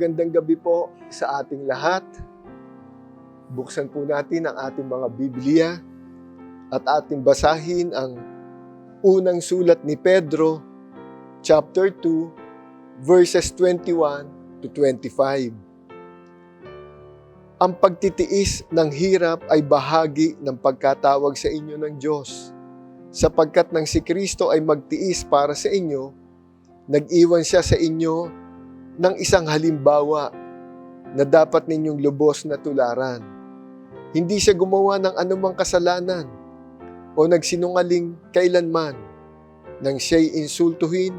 Magandang gabi po sa ating lahat. Buksan po natin ang ating mga Biblia at ating basahin ang unang sulat ni Pedro, chapter 2, verses 21 to 25. Ang pagtitiis ng hirap ay bahagi ng pagkatawag sa inyo ng Diyos. Sapagkat nang si Kristo ay magtiis para sa inyo, nag-iwan siya sa inyo ng isang halimbawa na dapat ninyong lubos na tularan. Hindi siya gumawa ng anumang kasalanan o nagsinungaling kailanman. Nang siya'y insultuhin,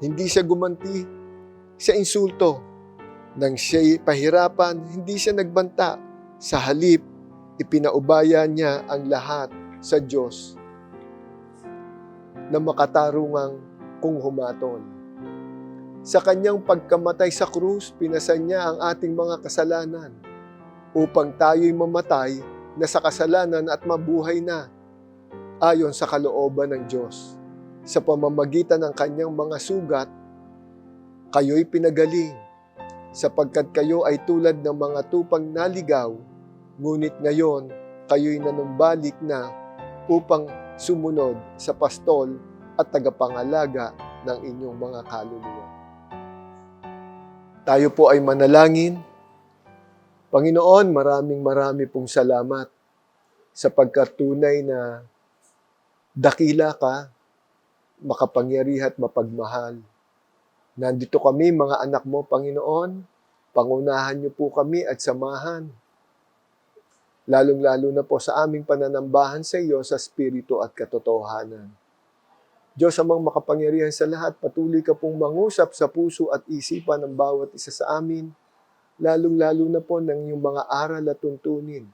hindi siya gumanti sa insulto. Nang siya'y pahirapan, hindi siya nagbanta. Sa halip, ipinaubaya niya ang lahat sa Diyos na makatarungang kung humatol. Sa kanyang pagkamatay sa krus, pinasan niya ang ating mga kasalanan upang tayo'y mamatay na sa kasalanan at mabuhay na ayon sa kalooban ng Diyos. Sa pamamagitan ng kanyang mga sugat, kayo'y pinagaling sapagkat kayo ay tulad ng mga tupang naligaw, ngunit ngayon kayo'y nanumbalik na upang sumunod sa pastol at tagapangalaga ng inyong mga kaluluwa. Tayo po ay manalangin. Panginoon, maraming pong salamat sapagkat tunay na dakila ka, makapangyarihan at mapagmahal. Nandito kami, mga anak mo, Panginoon. Pangunahan niyo po kami at samahan. Lalong-lalo na po sa aming pananambahan sa iyo sa Espiritu at katotohanan. Diyos amang makapangyarihan sa lahat, patuloy ka pong mangusap sa puso at isipan ng bawat isa sa amin, lalong-lalo na po ng iyong mga aral at tuntunin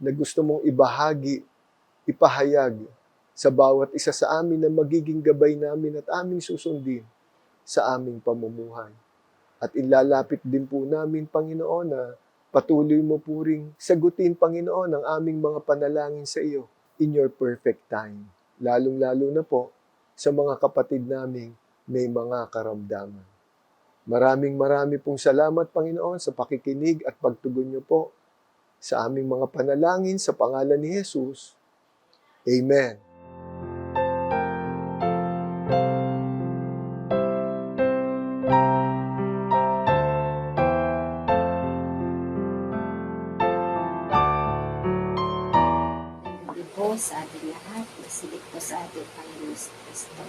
na gusto mong ibahagi, ipahayag sa bawat isa sa amin na magiging gabay namin at aming susundin sa aming pamumuhay. At ilalapit din po namin, Panginoon, na patuloy mo po ring sagutin, Panginoon, ang aming mga panalangin sa iyo in your perfect time. Lalong-lalo na po sa mga kapatid naming may mga karamdaman. Marami pong salamat, Panginoon, sa pakikinig at pagtugon niyo po sa aming mga panalangin sa pangalan ni Jesus. Amen. Sa ating lahat, masilit po sa ating Panginoon sa Kristo.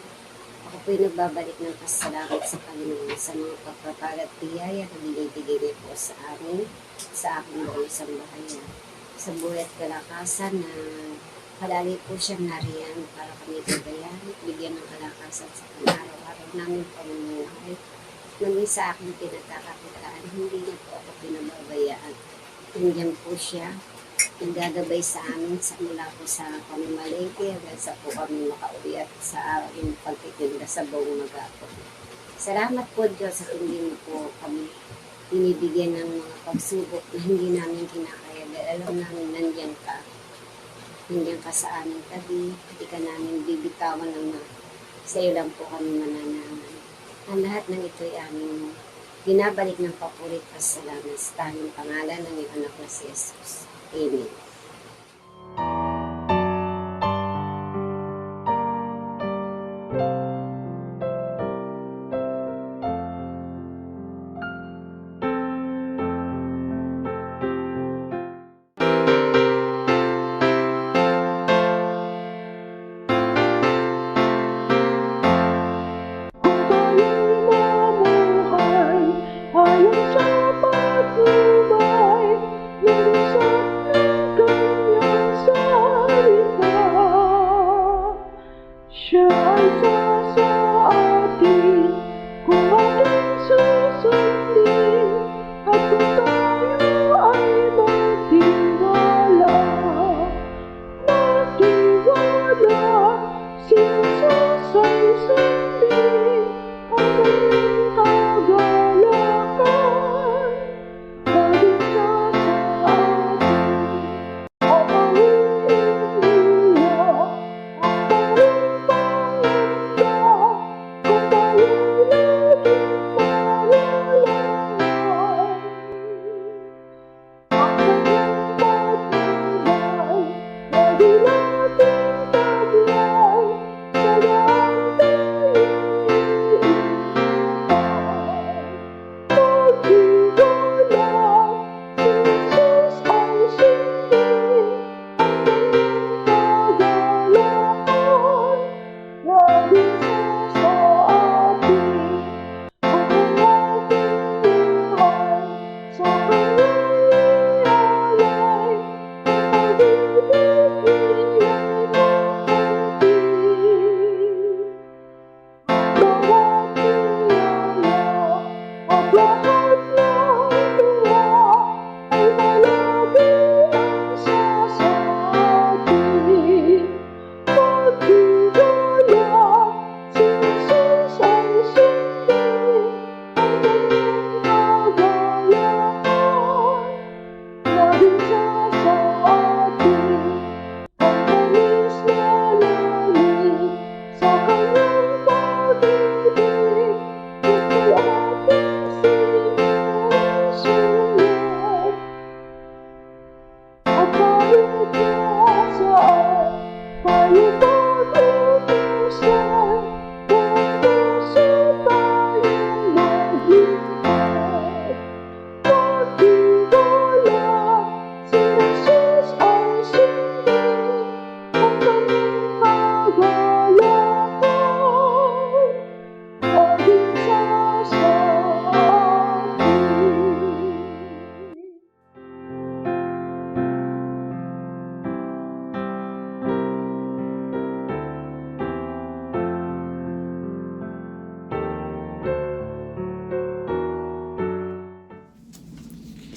Ako po'y nagbabalik ng pasalamat sa Panginoon sa mga pagpapala at biyaya na binibigay niya po sa amin, sa aking buong sambahayan. Sa buhay at kalakasan na palagi po siyang nariyan para kami gabayan, bigyan ng kalakasan sa pang-araw-araw namin pamumuhay. Nanging sa aking pinagkakakitaan, hindi niya po ako pinababayaan. Nandiyan po siya, nagagabay sa amin mula po sa pamimalengke hanggang sa po kami makauwi at sa aming pagtitinda sa buong magapon. Salamat po Diyos sa hindi mo po kami binibigyan ng mga pagsubok na hindi namin kinakaya dahil alam namin nandiyan ka sa aming tabi, hindi ka namin bibitawan ng sa iyo lang po kami mananaman. Ang lahat ng ito ay aming binabalik ng papurit at salamat sa tanging pangalan ng iyong anak na si Jesus. Amen. Ayon sa pagtibay, minsan ng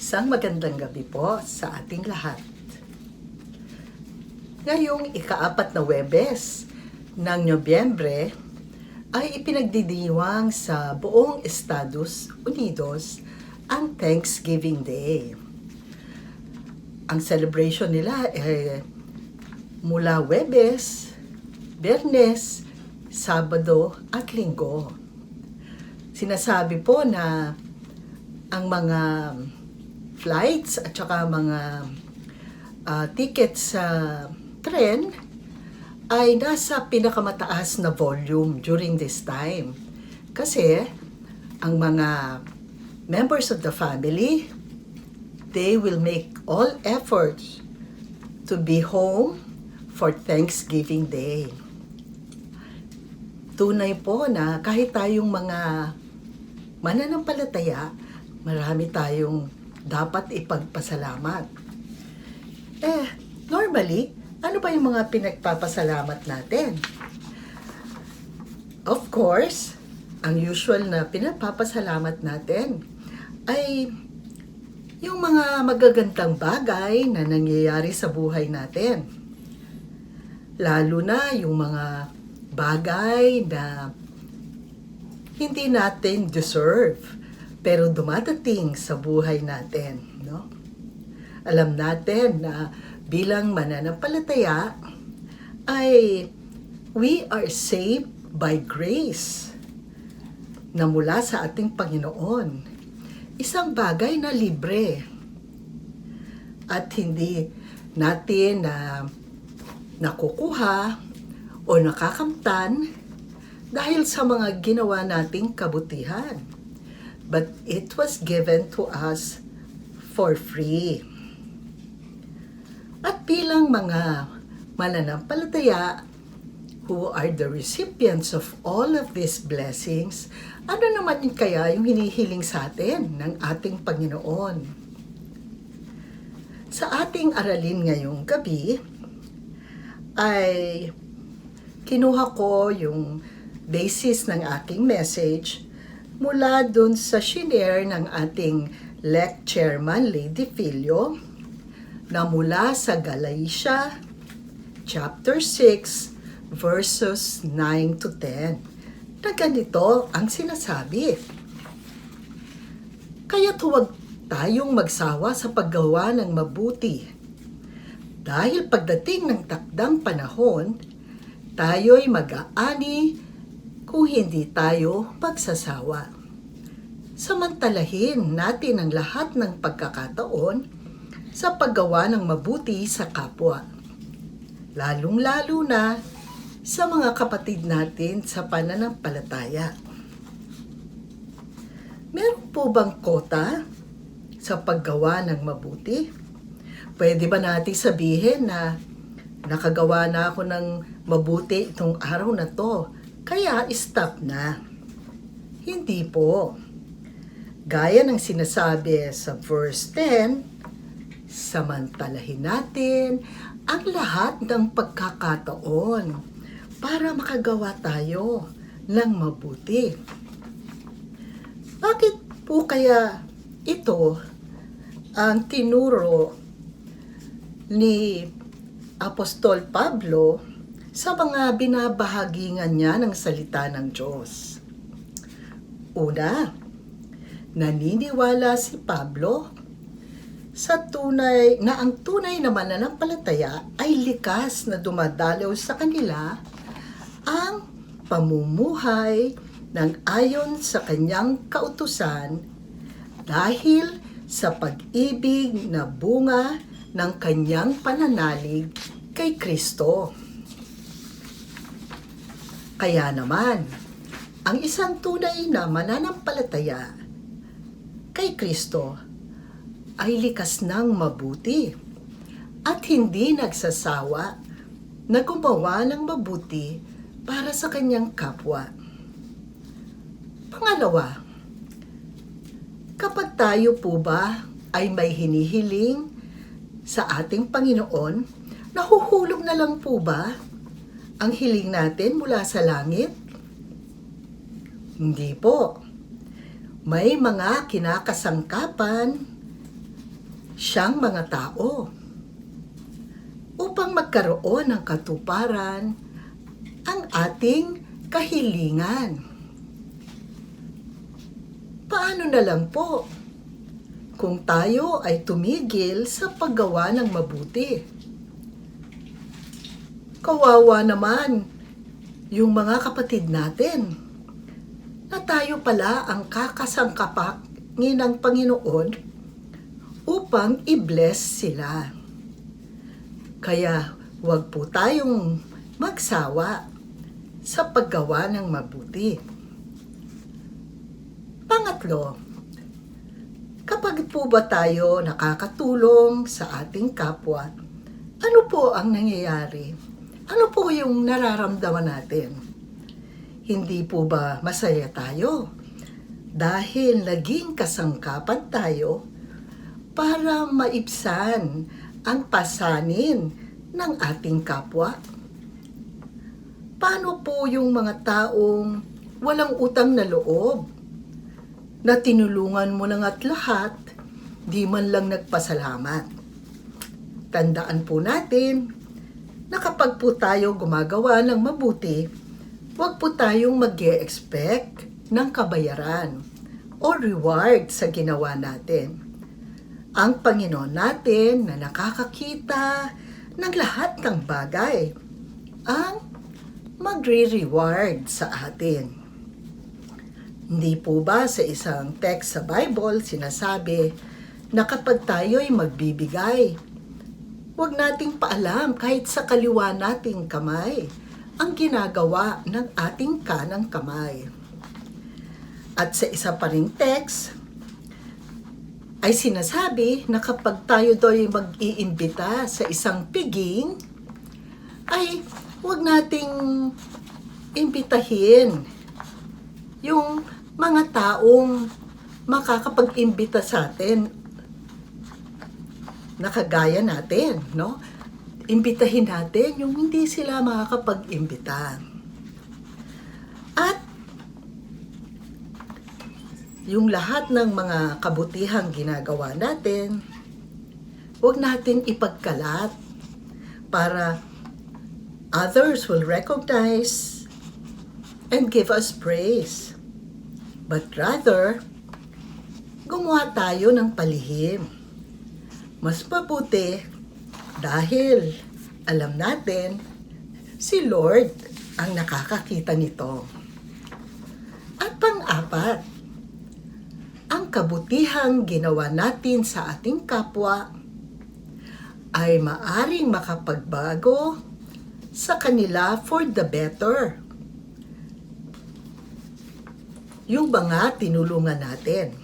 Isang magandang gabi po sa ating lahat. Ngayong ika-4 na Huwebes ng Nobyembre ay ipinagdidiwang sa buong Estados Unidos ang Thanksgiving Day. Ang celebration nila ay mula Huwebes, Biyernes, Sabado at Linggo. Sinasabi po na ang mga flights at saka mga tickets sa tren ay nasa pinakamataas na volume during this time. Kasi ang mga members of the family, they will make all efforts to be home for Thanksgiving Day. Tunay po na kahit tayong mga mananampalataya, marami tayong dapat ipagpasalamat. Normally, ano ba yung mga pinagpapasalamat natin? Of course, ang usual na pinagpapasalamat natin ay yung mga magagandang bagay na nangyayari sa buhay natin. Lalo na yung mga bagay na hindi natin deserve, pero dumadating sa buhay natin, no? Alam natin na bilang mananampalataya ay we are saved by grace na mula sa ating Panginoon. Isang bagay na libre at hindi natin nakukuha o nakakamtan dahil sa mga ginawa nating kabutihan. But it was given to us for free. At bilang mga mananampalataya who are the recipients of all of these blessings, ano naman kaya yung hinihiling sa atin ng ating Panginoon? Sa ating aralin ngayong gabi, ay kinuha ko yung basis ng aking message mula dun sa shinare ng ating chairman Lady Filio na mula sa Galatia chapter 6 verses 9 to 10 na ganito ang sinasabi. Kaya't huwag tayong magsawa sa paggawa ng mabuti dahil pagdating ng takdang panahon, tayo'y mag-aani kung hindi tayo magsasawa. Samantalahin natin ang lahat ng pagkakataon sa paggawa ng mabuti sa kapwa, lalong-lalo na sa mga kapatid natin sa pananampalataya. Meron po bang kota sa paggawa ng mabuti? Pwede ba natin sabihin na nakagawa na ako ng mabuti itong araw na to, kaya stop na? Hindi po. Gaya ng sinasabi sa verse 10, samantalahin natin ang lahat ng pagkakataon para makagawa tayo ng mabuti. Bakit po kaya ito ang tinuro ni Apostol Pablo sa mga binabahagingan niya ng salita ng Diyos? Una, naniniwala si Pablo sa tunay na ang tunay na mananampalataya ay likas na dumadalaw sa kanila ang pamumuhay ng ayon sa kanyang kautusan dahil sa pag-ibig na bunga ng kanyang pananalig kay Kristo. Kaya naman, ang isang tunay na mananampalataya kay Kristo ay likas ng mabuti at hindi nagsasawa na gumawa ng mabuti para sa kanyang kapwa. Pangalawa, kapag tayo po ba ay may hinihiling sa ating Panginoon, nahuhulog na lang po ba ang hiling natin mula sa langit? Hindi po. May mga kinakasangkapan siyang mga tao upang magkaroon ng katuparan ang ating kahilingan. Paano na lang po kung tayo ay tumigil sa paggawa ng mabuti? Kawawa naman yung mga kapatid natin na tayo pala ang kakasangkapangin ng Panginoon upang i-bless sila. Kaya huwag po tayong magsawa sa paggawa ng mabuti. Pangatlo, kapag po ba tayo nakakatulong sa ating kapwa, ano po ang nangyayari? Ano po yung nararamdaman natin? Hindi po ba masaya tayo? Dahil naging kasangkapan tayo para maibsan ang pasanin ng ating kapwa. Paano po yung mga taong walang utang na loob, na tinulungan mo na nga't lahat, di man lang nagpasalamat? Tandaan po natin na kapag po tayo gumagawa ng mabuti, huwag po tayong mag-e-expect ng kabayaran o reward sa ginawa natin. Ang Panginoon natin na nakakakita ng lahat ng bagay ang magre-reward sa atin. Hindi po ba sa isang text sa Bible sinasabi na kapag tayo ay magbibigay, huwag nating paalam kahit sa kaliwa nating kamay ang ginagawa ng ating kanang kamay. At sa isa pa ring text, ay sinasabi na kapag tayo do'y mag-iimbita sa isang piging, ay huwag nating imbitahin yung mga taong makakapag-imbita sa atin na kagaya natin, no? Imbitahin natin yung hindi sila makakapag-imbita. At yung lahat ng mga kabutihang ginagawa natin, huwag natin ipagkalat para others will recognize and give us praise. But rather, gumawa tayo ng palihim. Mas mabuti dahil alam natin si Lord ang nakakakita nito. At pang-apat, ang kabutihang ginawa natin sa ating kapwa ay maaring makapagbago sa kanila for the better. Yung mga tinulungan natin.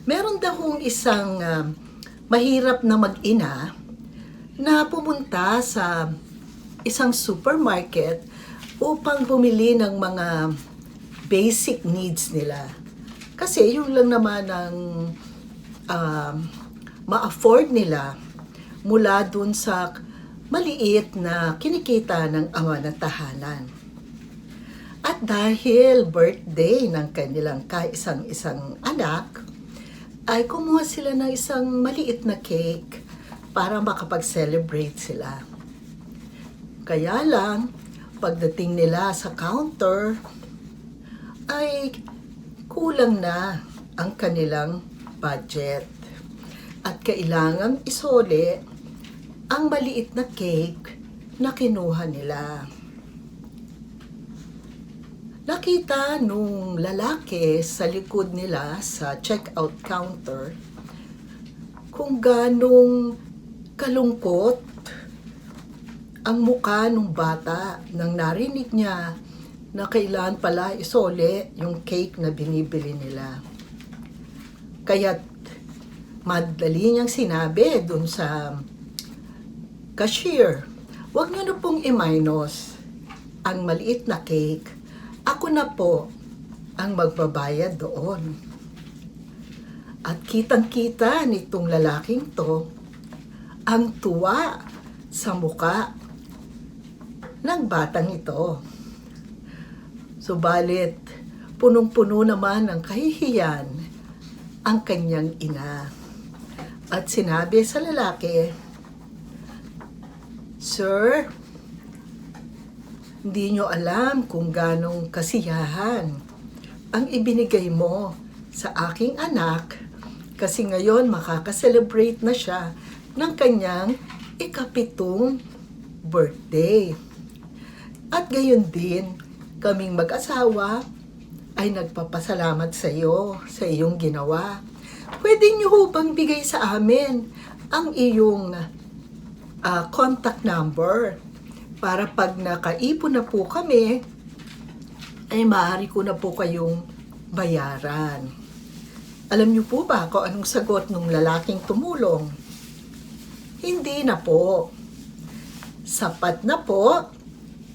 Meron dahong isang mahirap na mag-ina na pumunta sa isang supermarket upang bumili ng mga basic needs nila. Kasi yun lang naman ang ma-afford nila mula dun sa maliit na kinikita ng ama ng tahanan. At dahil birthday ng kanilang kaisang-isang anak, ay kumuha sila ng isang maliit na cake para makapag-celebrate sila. Kaya lang, pagdating nila sa counter, ay kulang na ang kanilang budget. At kailangang isole ang maliit na cake na kinuha nila. Nakita nung lalaki sa likod nila sa checkout counter kung ganong kalungkot ang mukha ng bata nang narinig niya na kailan pala isole yung cake na binibili nila. Kaya't madali niyang sinabi dun sa cashier, huwag niyo na pong i-minus ang maliit na cake. Ako na po ang magbabayad doon. At kitang-kita nitong lalaking to ang tuwa sa muka ng batang ito. Subalit, punong-puno naman ng kahihiyan ang kanyang ina. at sinabi sa lalaki, "Sir, hindi nyo alam kung ganong kasiyahan ang ibinigay mo sa aking anak kasi ngayon makaka-celebrate na siya ng kanyang ika-7 birthday. At gayon din, kaming mag-asawa ay nagpapasalamat sa iyo sa iyong ginawa. Pwede niyo ho bang bigay sa amin ang iyong contact number para pag nakaipon na po kami, ay maaari ko na po kayong bayaran." Alam niyo po ba kung anong sagot ng lalaking tumulong? Hindi na po. Sapat na po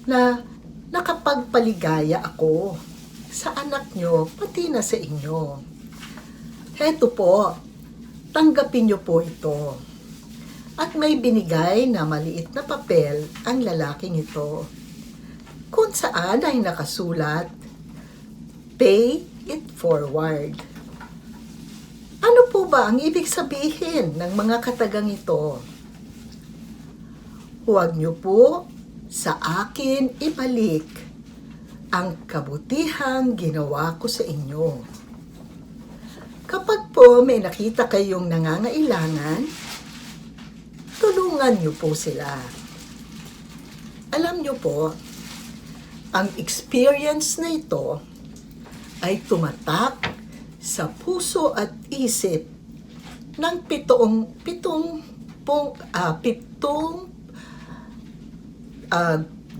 na nakapagpaligaya ako sa anak niyo, pati na sa inyo. Heto po, tanggapin niyo po ito. At may binigay na maliit na papel ang lalaking ito, kung saan ay nakasulat, "Pay it forward." Ano po ba ang ibig sabihin ng mga katagang ito? Huwag niyo po sa akin ibalik ang kabutihang ginawa ko sa inyo. Kapag po may nakita kayong nangangailangan, tulungan niyo po sila. Alam niyo po, ang experience na ito ay tumatak sa puso at isip ng pitong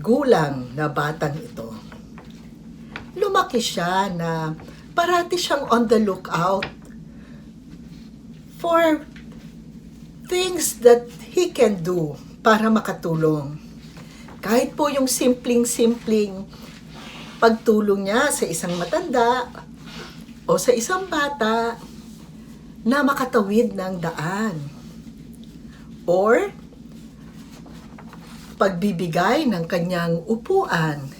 gulang na batang ito. Lumaki siya na parati siyang on the lookout for things that he can do para makatulong. Kahit po yung simpleng pagtulong niya sa isang matanda o sa isang bata na makatawid ng daan, or pagbibigay ng kanyang upuan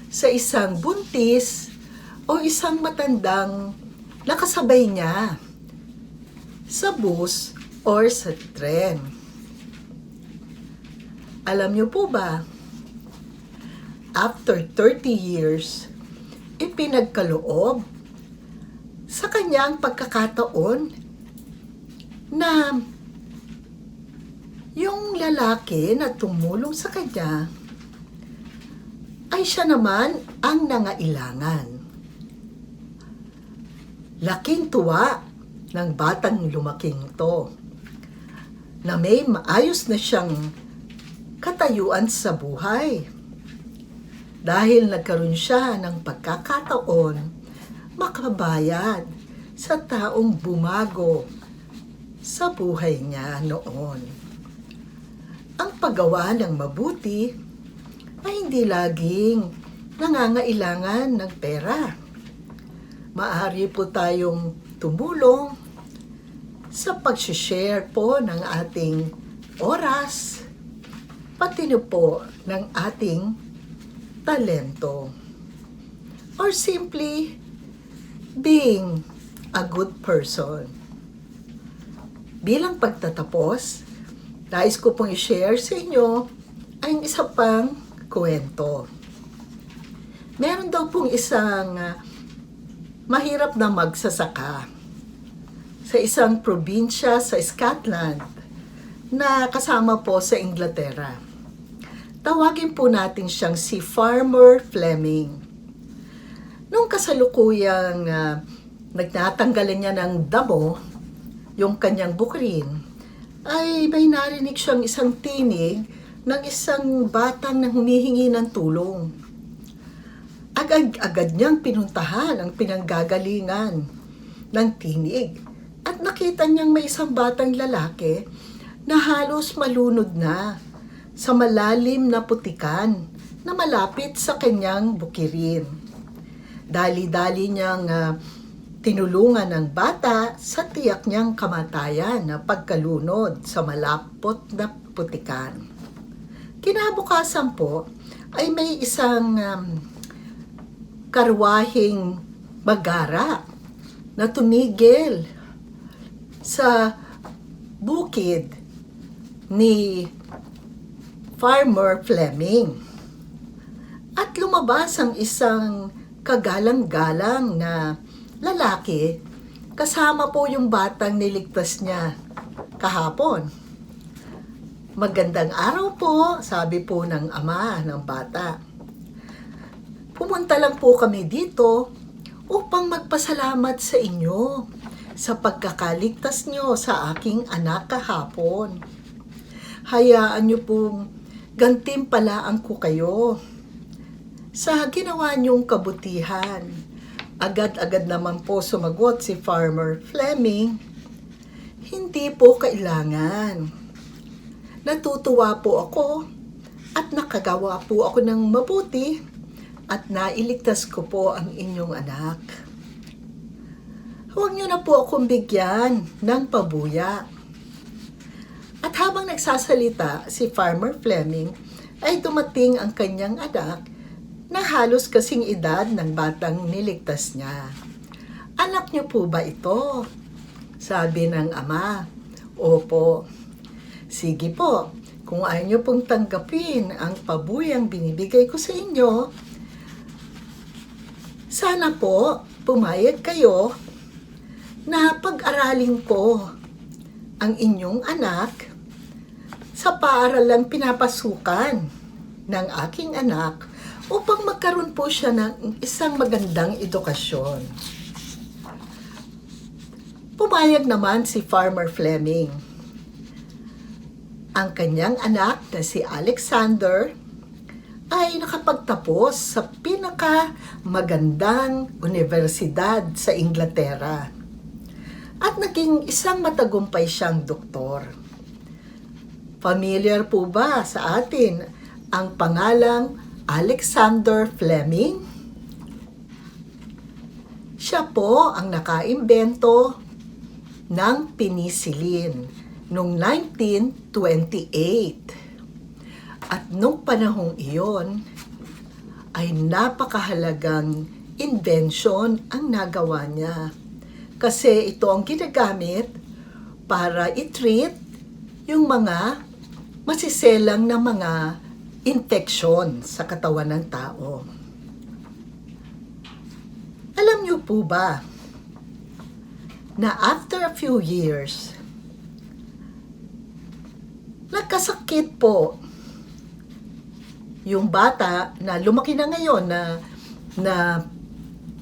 sa isang buntis o isang matandang nakasabay niya sa bus or sa tren. Alam niyo po ba, after 30 years, ipinagkaloob sa kanyang pagkakataon na yung lalaki na tumulong sa kanya ay siya naman ang nangailangan. Laking tuwa ng batang lumaking to na may maayos na siyang katayuan sa buhay dahil nagkaroon siya ng pagkakataon makabayad sa taong bumago sa buhay niya noon. Ang paggawa ng mabuti ay hindi laging nangangailangan ng pera. Maaari po tayong tumulong sa pag-share po ng ating oras, pati na po ng ating talento. Or simply being a good person. Bilang pagtatapos, nais ko pong i-share sa inyo ang isa pang kwento. Meron daw pong isang mahirap na magsasaka sa isang probinsya sa Scotland na kasama po sa Inglaterra. Tawagin po natin siyang si Farmer Fleming. Nung kasalukuyang nagtatanggalan niya ng damo, yung kanyang bukrin, ay may narinig siyang isang tinig ng isang batang na humihingi ng tulong. Agad niyang pinuntahan ang pinanggagalingan ng tinig at nakita niyang may isang batang lalaki na halos malunod na sa malalim na putikan na malapit sa kanyang bukirin. Dali-dali niyang tinulungan ng bata sa tiyak niyang kamatayan na pagkalunod sa malapot na putikan. Kinabukasan po ay may isang karwaheng magara na tumigil sa bukid ni Farmer Fleming. At lumabas ang isang kagalang-galang na lalaki, kasama po yung batang niligtas niya kahapon. Magandang araw po, sabi po ng ama ng bata. Pumunta lang po kami dito upang magpasalamat sa inyo sa pagkakaligtas nyo sa aking anak kahapon. Hayaan nyo pong gantimpalaan ko kayo sa ginawa niyong kabutihan. Agad-agad naman po sumagot si Farmer Fleming, hindi po kailangan. Natutuwa po ako at nakagawa po ako ng mabuti at nailigtas ko po ang inyong anak. Huwag niyo na po akong bigyan ng pabuya. At habang nagsasalita si Farmer Fleming, ay dumating ang kanyang anak na halos kasing edad ng batang niligtas niya. Anak niyo po ba ito? Sabi ng ama. Opo. Sige po, kung ayaw niyo pong tanggapin ang pabuyang binibigay ko sa inyo, sana po pumayag kayo na pag-aralin ko ang inyong anak sa paaralang pinapasukan ng aking anak upang magkaroon po siya ng isang magandang edukasyon. Pumayag naman si Farmer Fleming. Ang kanyang anak na si Alexander ay nakapagtapos sa pinakamagandang universidad sa Inglaterra at naging isang matagumpay siyang doktor. Familiar po ba sa atin ang pangalang Alexander Fleming? Siya po ang nakaimbento ng penicillin noong 1928. At nung panahong iyon ay napakahalagang invention ang nagawa niya. Kasi ito ang ginagamit para i-treat yung mga masiselang na mga infeksyon sa katawan ng tao. Alam niyo po ba na after a few years, nagkasakit po yung bata na lumaki na ngayon na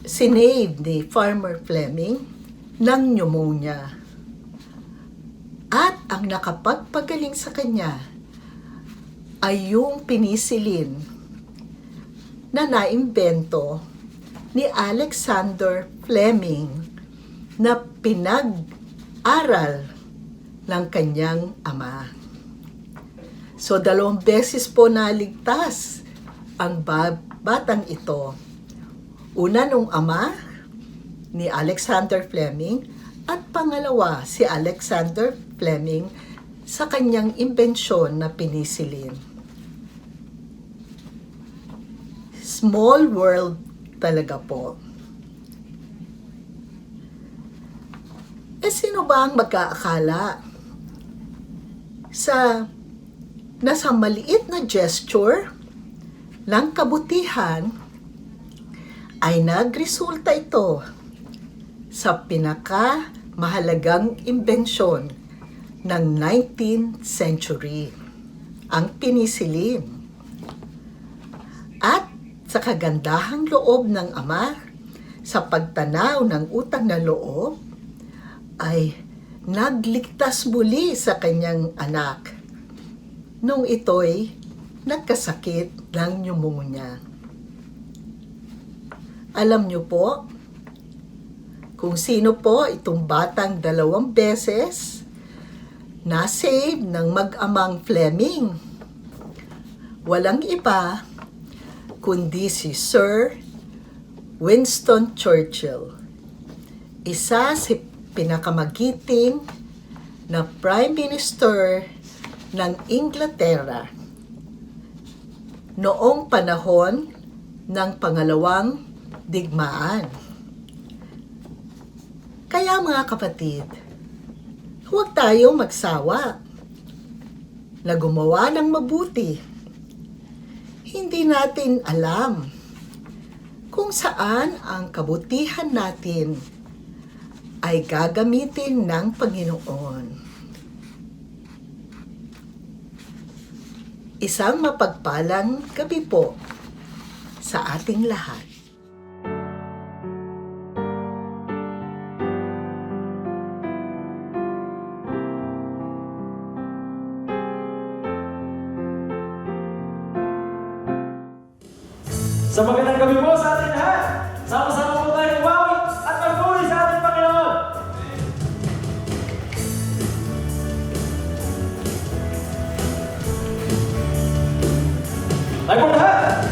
sinave ni Farmer Fleming ng pneumonia. At ang nakapagpagaling sa kanya ay yung penicillin na naimbento ni Alexander Fleming na pinag-aral ng kanyang ama. So 2 beses po naligtas ang batang ito. Una nung ama ni Alexander Fleming at pangalawa si Alexander Fleming sa kanyang imbensyon na penicillin. Small world talaga po. Sino ba ang mag-aakala nasa maliit na gesture ng kabutihan ay nagresulta ito sa pinakamahalagang imbensyon ng 19th century, ang penicillin. At sa kagandahang loob ng ama, sa pagtanaw ng utang na loob, ay nagligtas muli sa kanyang anak nung ito'y nagkasakit ng pneumonia. Alam niyo po kung sino po itong batang 2 beses na-save ng mag-amang Fleming? Walang iba kundi si Sir Winston Churchill, isa si pinakamagiting na Prime Minister ng Inglaterra noong panahon ng Pangalawang Digmaan. Kaya mga kapatid, Huwag tayong magsawa na gumawa ng mabuti. Hindi natin alam kung saan ang kabutihan natin ay gagamitin ng Panginoon. Isang mapagpalang gabi po sa ating lahat. Sa magandang gabi po sa ating lahat. Sama-sama po tayong umawi at magpuri sa ating Panginoon. Tayo po lahat.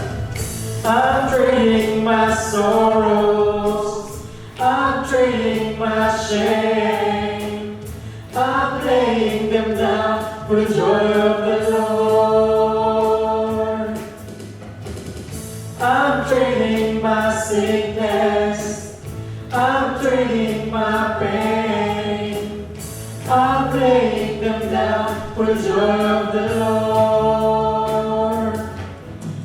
I'm trading my sorrows. I'm trading my shame. I'm laying them down for the joy of the Lord. I'm trading my sickness. I'm trading my pain. I'm laying them down for the joy of the Lord.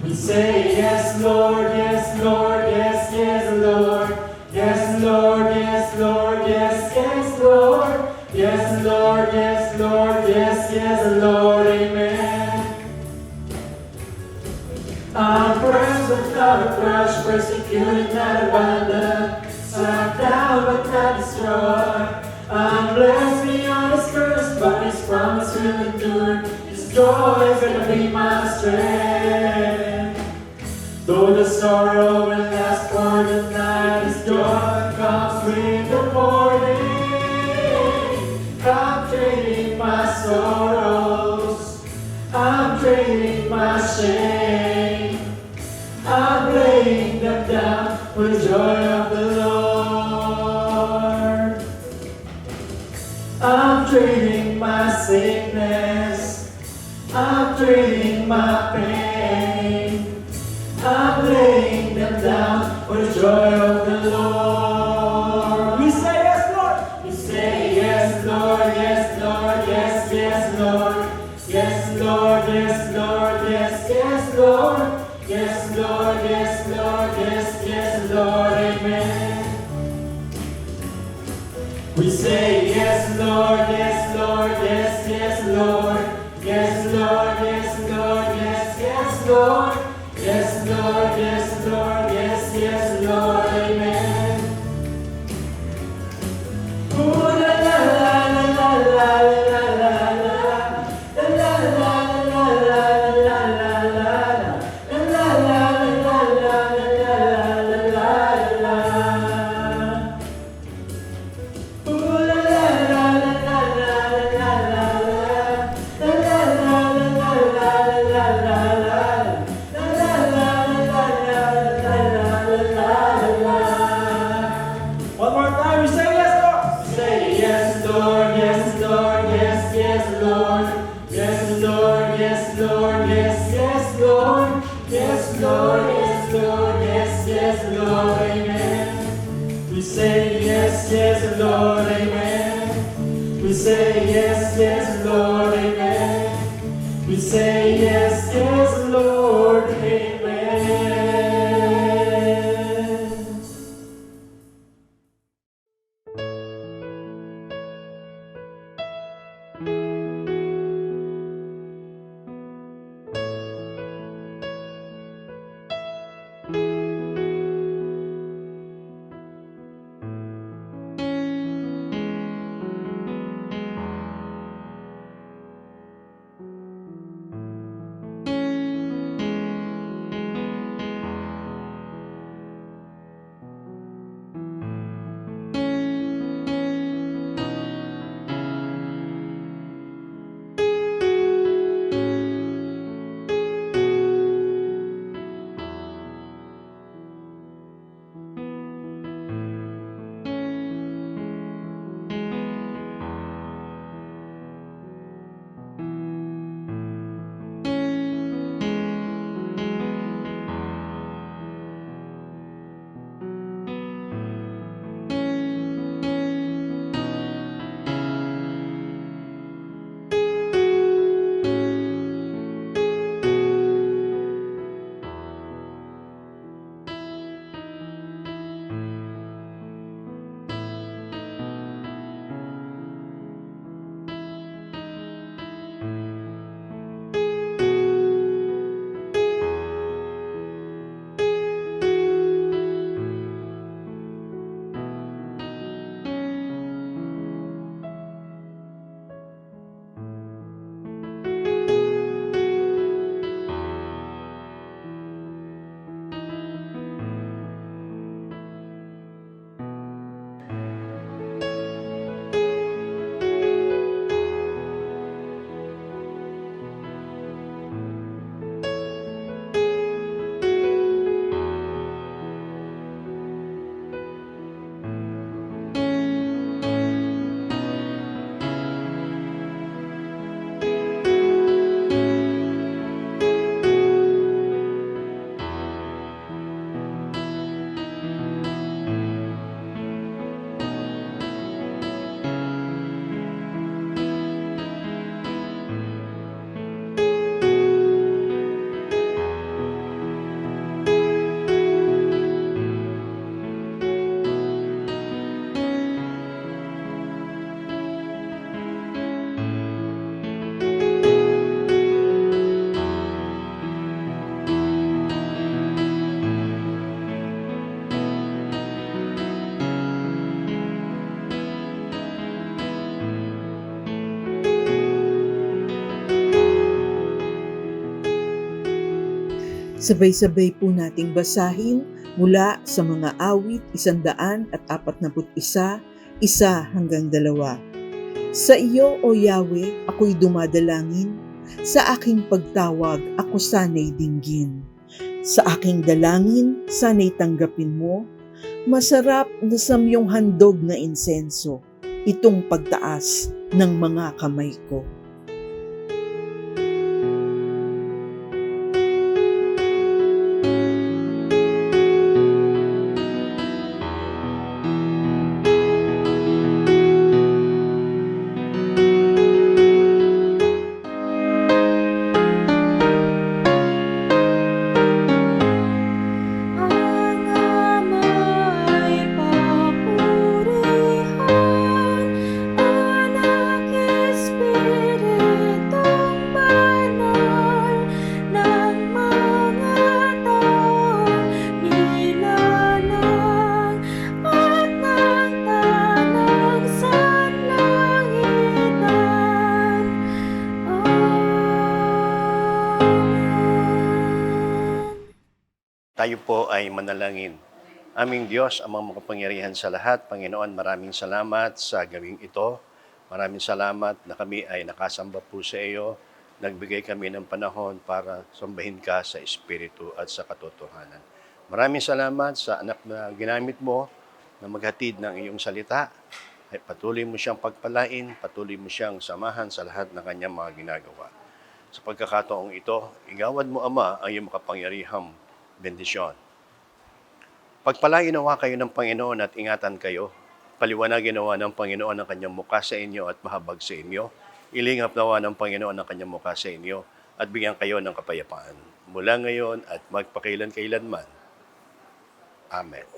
We say yes, Lord, yes, Lord, yes, yes, Lord. Yes, Lord, yes, Lord, yes, yes, Lord. Yes, Lord, yes, Lord, yes, yes, Lord, amen. I'm pressed but not crushed, persecuted, not abandoned, struck down but not destroyed. I'm blessed beyond His curse, but His promise will endure. His joy is gonna be my strength. Though the sorrow will last for the night, His joy comes with the morning. I'm trading my sorrows, I'm trading my shame. I'm laying them down for the joy of the Lord. I'm trading my sickness. I'm trading my pain. I'm laying them down for the joy of the Lord. We say yes, Lord. We say yes, Lord, yes, Lord, yes, yes, Lord. Yes, Lord, yes, Lord, yes, yes, Lord. Yes, Lord, yes, Lord, yes, yes, Lord, amen. We say yes, Lord, yes, Lord, yes, yes, Lord. Yes, Lord, yes, Lord, yes, yes, Lord. Yes, Lord, yes, Lord, yes, yes, Lord, amen. Ooh, la la la la la la la la la. La la la la la la la la la. One more time, we say yes, Lord. Say yes, Lord, yes, Lord, yes, yes, Lord. Yes, Lord, yes, Lord, yes, yes, Lord. Yes, Lord, yes, Lord, yes, yes, Lord, amen. We say yes, yes, Lord, amen. We say yes, yes, Lord, amen. We say yes, yes, Lord, amen. Sabay-sabay po nating basahin mula sa mga awit 141, 1 hanggang 2. Sa iyo, O Yahweh, ako'y dumadalangin. Sa aking pagtawag, ako sana'y dinggin. Sa aking dalangin, sana'y tanggapin mo. Masarap na samyong handog na insenso, itong pagtaas ng mga kamay ko. Tayo po ay manalangin. Aming Diyos, amang makapangyarihan sa lahat, Panginoon, maraming salamat sa gawing ito. Maraming salamat na kami ay nakasamba po sa iyo. Nagbigay kami ng panahon para sambahin ka sa Espiritu at sa katotohanan. Maraming salamat sa anak na ginamit mo na maghatid ng iyong salita. Ay patuloy mo siyang pagpalain, patuloy mo siyang samahan sa lahat ng kanyang mga ginagawa. Sa pagkakataong ito, igawad mo, Ama, ang iyong makapangyarihang bendisyon. Pagpalain nawa kayo ng Panginoon at ingatan kayo. Paliwanagin nawa ng Panginoon ang kanyang mukha sa inyo at mahabag sa inyo. Ilingap nawa ng Panginoon ang kanyang mukha sa inyo at bigyan kayo ng kapayapaan. Mula ngayon at magpakailan-kailanman. Amen.